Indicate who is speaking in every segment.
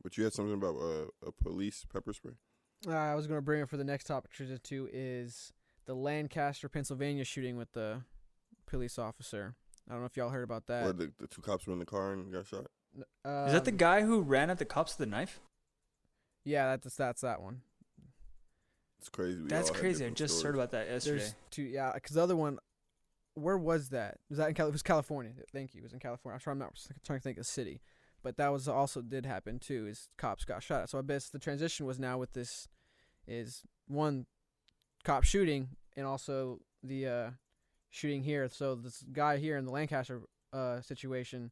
Speaker 1: But you had something about a police pepper spray.
Speaker 2: I was going to bring it for the next topic to is the Lancaster, Pennsylvania shooting with the police officer. I don't know if y'all heard about that.
Speaker 1: Where the two cops were in the car and got shot.
Speaker 3: Is that the guy who ran at the cops with the knife?
Speaker 2: Yeah, that's that one.
Speaker 1: It's crazy.
Speaker 3: That's crazy. I just heard about that yesterday.
Speaker 2: There's two. Yeah, because the other one, where was that? Was that in Cali? It was California. Thank you. It was in California. I'm not trying to think of the city, but that was also did happen too. Is cops got shot at. So I guess the transition was now with this, is one, cop shooting and also the shooting here. So this guy here in the Lancaster situation,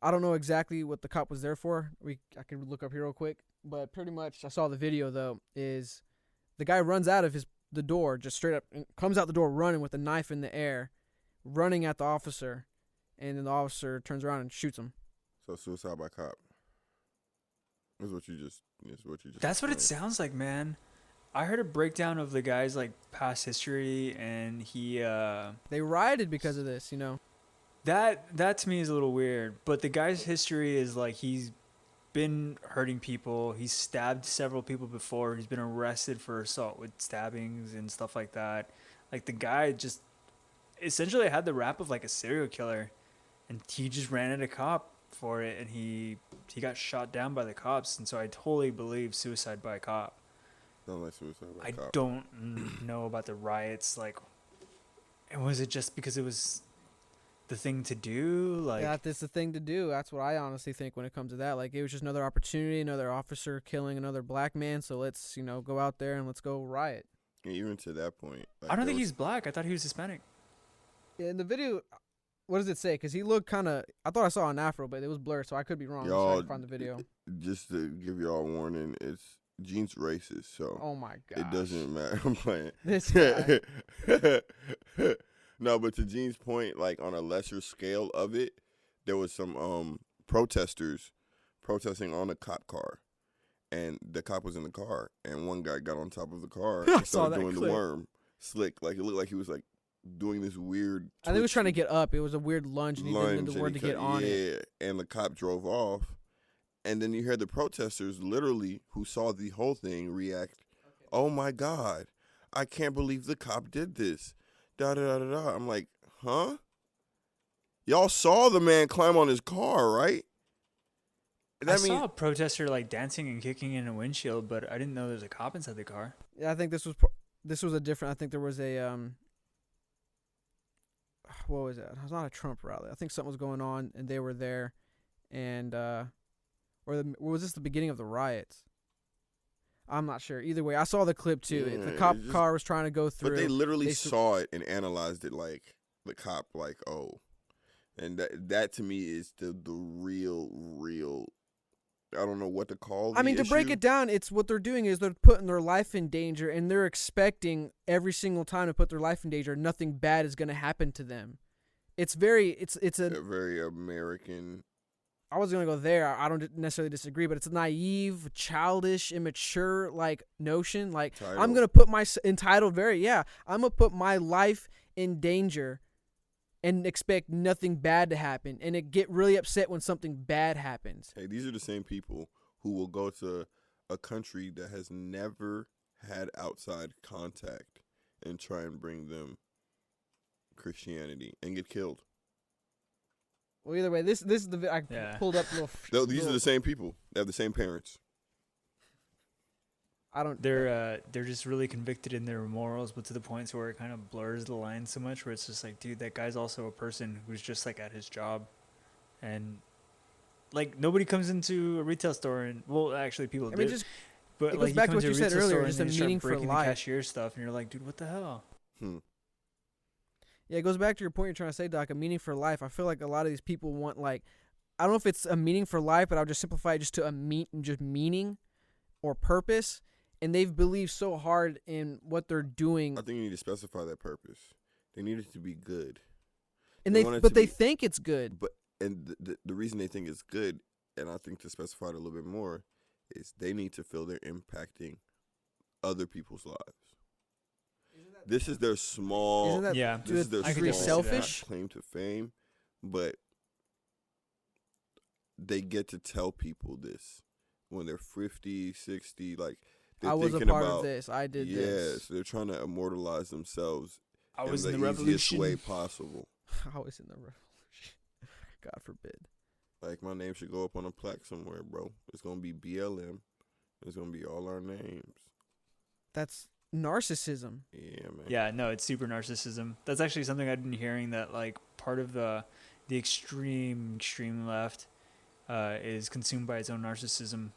Speaker 2: I don't know exactly what the cop was there for. I can look up here real quick, but pretty much I saw the video though. Is the guy runs out of the door, just straight up, comes out the door running with a knife in the air, running at the officer, and then the officer turns around and shoots him.
Speaker 1: So suicide by cop. That's what you just.
Speaker 3: That's what it sounds like, man. I heard a breakdown of the guy's like past history, and he
Speaker 2: they rioted because of this, you know.
Speaker 3: That to me is a little weird, but the guy's history is like he's been hurting people. He's stabbed several people before. He's been arrested for assault with stabbings and stuff like that. Like the guy just essentially had the rap of like a serial killer, and he just ran at a cop for it, and he got shot down by the cops. And so I totally believe suicide by a cop.
Speaker 1: Not like suicide by
Speaker 3: I
Speaker 1: cop.
Speaker 3: don't know about the riots. Like, and was it just because it was the thing to do? Like,
Speaker 2: yeah, that's the thing to do. That's what I honestly think when it comes to that. Like, it was just another opportunity, another officer killing another black man. So let's, go out there and let's go riot.
Speaker 1: And even to that point, like,
Speaker 3: I don't think he's black. I thought he was Hispanic.
Speaker 2: Yeah, in the video, what does it say? Because he looked kind of, I thought I saw an afro, but it was blurred, so I could be wrong. So I can find the video.
Speaker 1: Just to give y'all a warning, Gene's racist, so
Speaker 2: oh my god,
Speaker 1: it doesn't matter. I'm playing.
Speaker 2: This guy.
Speaker 1: No, but to Gene's point, like on a lesser scale of it, there was some protesters protesting on a cop car, and the cop was in the car, and one guy got on top of the car and started doing the worm slick. Like it looked like he was like doing this weird.
Speaker 2: I think he was trying to get up. It was a weird lunge, and he didn't know the word to get on it.
Speaker 1: Yeah, and the cop drove off. And then you hear the protesters literally who saw the whole thing react, "Oh my God, I can't believe the cop did this." Da da da da da. I'm like, huh? Y'all saw the man climb on his car, right?
Speaker 3: I saw a protester like dancing and kicking in a windshield, but I didn't know there was a cop inside the car.
Speaker 2: Yeah, I think this was a different. I think there was a what was that? It was not a Trump rally. I think something was going on, and they were there, and or was this the beginning of the riots? I'm not sure. Either way, I saw the clip too.
Speaker 1: Yeah,
Speaker 2: the cop car was trying to go through.
Speaker 1: But they literally saw it and analyzed it like the cop, like, oh. And that to me is the real, I don't know what to call it.
Speaker 2: I mean, to break it down, it's what they're doing is they're putting their life in danger, and they're expecting every single time to put their life in danger, nothing bad is going to happen to them. It's a
Speaker 1: very American.
Speaker 2: I was going to go there. I don't necessarily disagree, but it's a naive, childish, immature, notion.
Speaker 1: Title.
Speaker 2: I'm going to put entitled I'm going to put my life in danger and expect nothing bad to happen. And get really upset when something bad happens.
Speaker 1: Hey, these are the same people who will go to a country that has never had outside contact and try and bring them Christianity and get killed.
Speaker 2: Well, either way, this is the I pulled up a little.
Speaker 1: These are the same people. They have the same parents.
Speaker 3: They're just really convicted in their morals, but to the point where it kind of blurs the line so much, where it's just like, dude, that guy's also a person who's just like at his job, and like nobody comes into a retail store and actually people do. But
Speaker 2: it goes back to what you said earlier, just a
Speaker 3: meaning
Speaker 2: for life.
Speaker 3: The cashier stuff, and you're like, dude, what the hell?
Speaker 2: Yeah, it goes back to your point you're trying to say, Doc, a meaning for life. I feel like a lot of these people want, I don't know if it's a meaning for life, but I'll just simplify it just to just meaning or purpose. And they've believed so hard in what they're doing.
Speaker 1: I think you need to specify that purpose. They need it to be good.
Speaker 2: And they think it's good.
Speaker 1: But the reason they think it's good, and I think to specify it a little bit more, is they need to feel they're impacting other people's lives. This is their small. This is their small
Speaker 2: selfish
Speaker 1: claim to fame, but they get to tell people this when they're 50, 60, like they're
Speaker 2: I was a
Speaker 1: thinking
Speaker 2: part
Speaker 1: about
Speaker 2: of this. I did
Speaker 1: yes,
Speaker 2: this.
Speaker 1: they're trying to immortalize themselves
Speaker 3: I
Speaker 1: in
Speaker 3: was
Speaker 1: the
Speaker 3: in the
Speaker 1: easiest
Speaker 3: revolution.
Speaker 1: way possible.
Speaker 2: I was in the revolution. God forbid.
Speaker 1: Like my name should go up on a plaque somewhere, bro. It's gonna be BLM. It's gonna be all our names.
Speaker 2: That's narcissism.
Speaker 1: Yeah, man.
Speaker 3: Yeah, no, it's super narcissism. That's actually something I've been hearing, that like part of the extreme left is consumed by its own narcissism,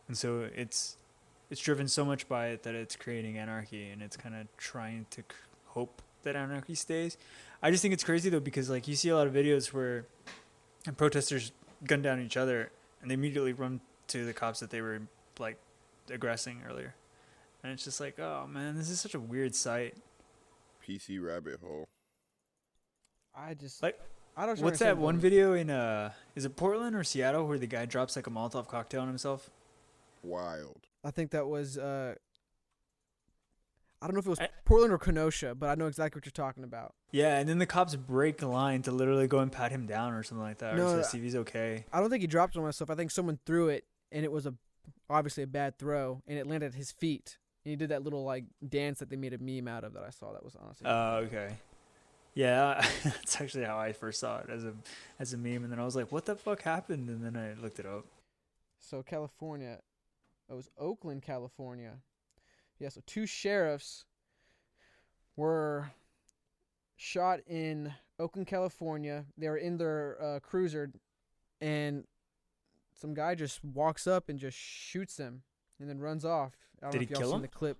Speaker 3: and so it's driven so much by it that it's creating anarchy, and it's kind of trying to hope that anarchy stays. I just think it's crazy though, because like you see a lot of videos where protesters gun down each other and they immediately run to the cops that they were like aggressing earlier, and it's just like, oh man, this is such a weird sight.
Speaker 1: PC rabbit hole.
Speaker 2: I just
Speaker 3: Like,
Speaker 2: I don't.
Speaker 3: what's that one video in is it Portland or Seattle where the guy drops like a Molotov cocktail on himself?
Speaker 1: Wild.
Speaker 2: I think that was I don't know if it was
Speaker 3: I-
Speaker 2: Portland or Kenosha, but I know exactly what you're talking about.
Speaker 3: Yeah, and then the cops break the line to literally go and pat him down or something like that, or
Speaker 2: No,
Speaker 3: to see if he's okay.
Speaker 2: I don't think he dropped it on himself. I think someone threw it, and it was obviously a bad throw, and it landed at his feet. And he did that little like dance that they made a meme out of that I saw. That was honestly.
Speaker 3: Okay. Yeah, that's actually how I first saw it, as a meme, and then I was like, what the fuck happened? And then I looked it up.
Speaker 2: So California, it was Oakland, California. Yeah, so 2 sheriffs were shot in Oakland, California. They were in their cruiser, and some guy just walks up and just shoots them, and then runs off. I don't
Speaker 3: Did
Speaker 2: know
Speaker 3: he
Speaker 2: if y'all
Speaker 3: kill
Speaker 2: seen
Speaker 3: him?
Speaker 2: the clip.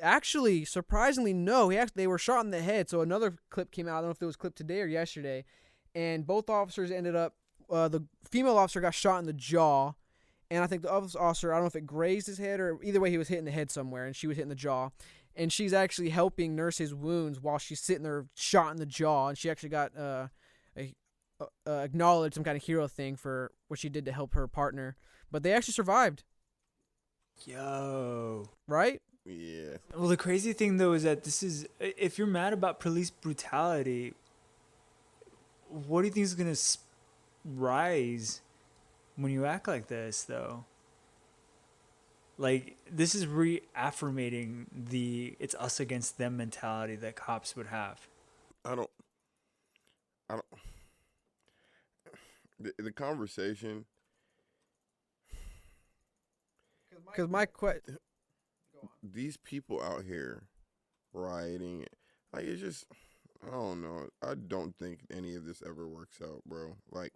Speaker 2: Actually, surprisingly, no. They were shot in the head. So another clip came out. I don't know if it was clip today or yesterday, and both officers ended up. The female officer got shot in the jaw. And I think the other officer, I don't know if it grazed his head or either way, he was hitting the head somewhere, and she was hitting the jaw. And she's actually helping nurse his wounds while she's sitting there shot in the jaw. And she actually got acknowledged some kind of hero thing for what she did to help her partner. But they actually survived,
Speaker 3: Yo.
Speaker 2: right?
Speaker 1: Yeah.
Speaker 3: Well, the crazy thing though is that if you're mad about police brutality, what do you think is gonna rise when you act like this, though? Like, this is reaffirmating the it's us against them mentality that cops would have.
Speaker 1: I don't. The conversation.
Speaker 2: Because my question.
Speaker 1: These people out here rioting, like it's just, I don't know. I don't think any of this ever works out, bro. Like,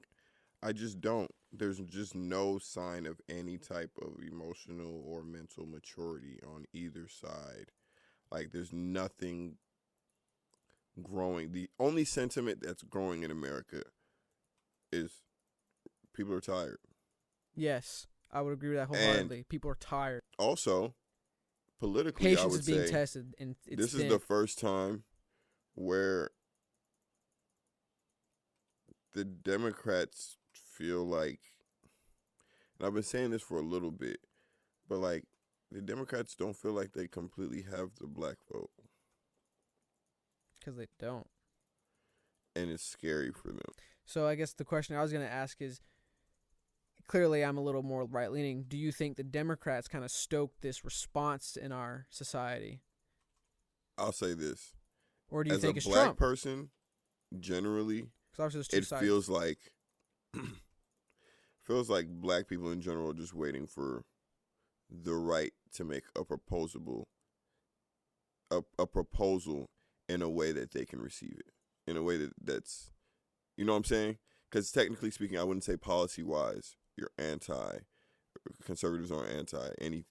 Speaker 1: I just don't. There's just no sign of any type of emotional or mental maturity on either side. Like, there's nothing growing. The only sentiment that's growing in America is people are tired.
Speaker 2: Yes, I would agree with that wholeheartedly. People are tired.
Speaker 1: Also, politically, I
Speaker 2: Patience
Speaker 1: would
Speaker 2: is being
Speaker 1: say
Speaker 2: tested, and it's
Speaker 1: this is the first time where the Democrats feel like, and I've been saying this for a little bit, but like the Democrats don't feel like they completely have the black vote,
Speaker 2: because they don't.
Speaker 1: and it's scary for them.
Speaker 2: So I guess the question I was going to ask is, clearly I'm a little more right-leaning. Do you think the Democrats kind of stoked this response in our society?
Speaker 1: I'll say this.
Speaker 2: Or do you
Speaker 1: As
Speaker 2: think
Speaker 1: a
Speaker 2: it's
Speaker 1: black
Speaker 2: Trump?
Speaker 1: person, generally,
Speaker 2: 'Cause obviously there's two
Speaker 1: it
Speaker 2: sides.
Speaker 1: feels like black people in general are just waiting for the right to make a proposal in a way that they can receive it, in a way that's, you know what I'm saying? Because technically speaking, I wouldn't say policy-wise you're conservatives are anti any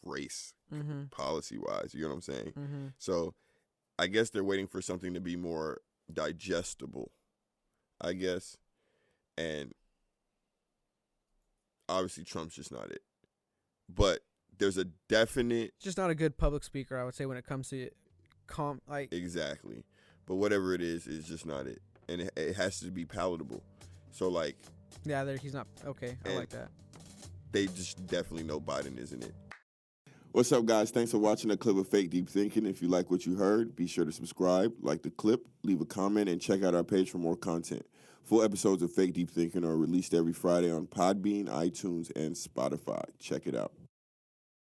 Speaker 1: race
Speaker 2: Mm-hmm.
Speaker 1: policy-wise, you know what I'm saying?
Speaker 2: Mm-hmm.
Speaker 1: So I guess they're waiting for something to be more digestible, I guess. And obviously Trump's just not it. But there's a definite...
Speaker 2: Just not a good public speaker, I would say, when it comes to
Speaker 1: Exactly. But whatever it is, it's just not it. And it has to be palatable. So, like...
Speaker 2: Yeah, he's not... Okay, I like that.
Speaker 1: They just definitely know Biden isn't it. What's up, guys? Thanks for watching a clip of Fake Deep Thinking. If you like what you heard, be sure to subscribe, like the clip, leave a comment, and check out our page for more content. Full episodes of Fake Deep Thinking are released every Friday on Podbean, iTunes, and Spotify. Check it out.